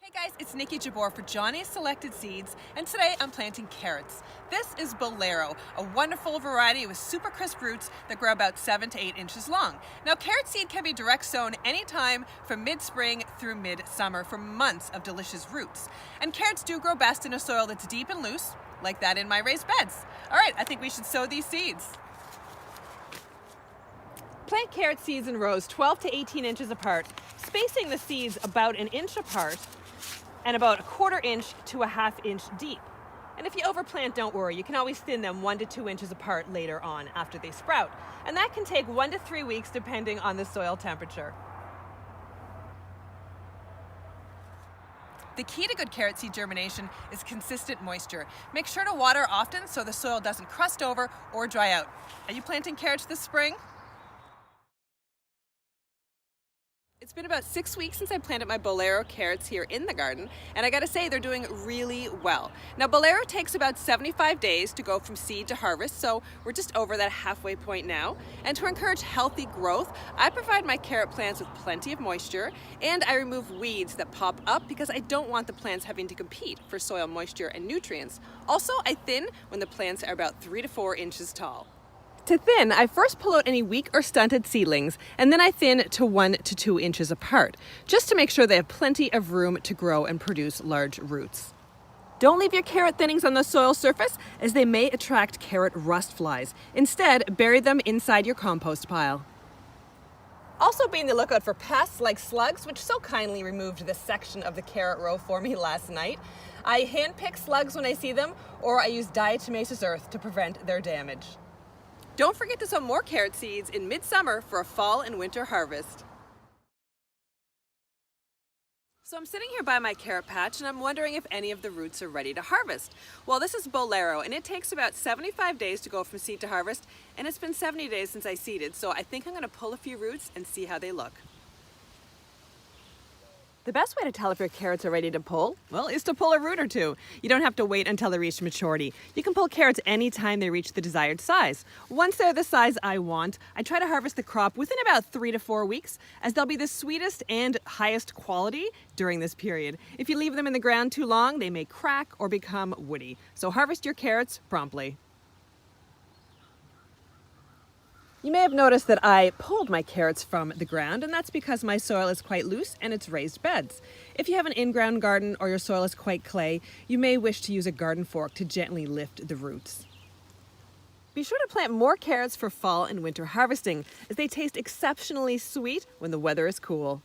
Hey guys, it's Niki Jabbour for Johnny's Selected Seeds, and today I'm planting carrots. This is Bolero, a wonderful variety with super crisp roots that grow about 7 to 8 inches long. Now, carrot seed can be direct sown anytime from mid-spring through mid-summer for months of delicious roots. And carrots do grow best in a soil that's deep and loose, like that in my raised beds. All right, I think we should sow these seeds. Plant carrot seeds in rows 12 to 18 inches apart, spacing the seeds about an inch apart and about a 1/4 inch to a 1/2 inch deep. And if you overplant, don't worry, you can always thin them 1 to 2 inches apart later on after they sprout. And that can take 1 to 3 weeks depending on the soil temperature. The key to good carrot seed germination is consistent moisture. Make sure to water often so the soil doesn't crust over or dry out. Are you planting carrots this spring? It's been about 6 weeks since I planted my Bolero carrots here in the garden, and I gotta say they're doing really well. Now, Bolero takes about 75 days to go from seed to harvest, so we're just over that halfway point now. And to encourage healthy growth, I provide my carrot plants with plenty of moisture, and I remove weeds that pop up because I don't want the plants having to compete for soil moisture and nutrients. Also, I thin when the plants are about 3 to 4 inches tall. To thin, I first pull out any weak or stunted seedlings, and then I thin to 1 to 2 inches apart, just to make sure they have plenty of room to grow and produce large roots. Don't leave your carrot thinnings on the soil surface, as they may attract carrot rust flies. Instead, bury them inside your compost pile. Also be on the lookout for pests like slugs, which so kindly removed this section of the carrot row for me last night. I handpick slugs when I see them, or I use diatomaceous earth to prevent their damage. Don't forget to sow more carrot seeds in midsummer for a fall and winter harvest. So I'm sitting here by my carrot patch and I'm wondering if any of the roots are ready to harvest. Well, this is Bolero and it takes about 75 days to go from seed to harvest, and it's been 70 days since I seeded, so I think I'm going to pull a few roots and see how they look. The best way to tell if your carrots are ready to pull, well, is to pull a root or two. You don't have to wait until they reach maturity. You can pull carrots anytime they reach the desired size. Once they're the size I want, I try to harvest the crop within about 3 to 4 weeks, as they'll be the sweetest and highest quality during this period. If you leave them in the ground too long, they may crack or become woody. So harvest your carrots promptly. You may have noticed that I pulled my carrots from the ground, and that's because my soil is quite loose and it's raised beds. If you have an in-ground garden or your soil is quite clay, you may wish to use a garden fork to gently lift the roots. Be sure to plant more carrots for fall and winter harvesting, as they taste exceptionally sweet when the weather is cool.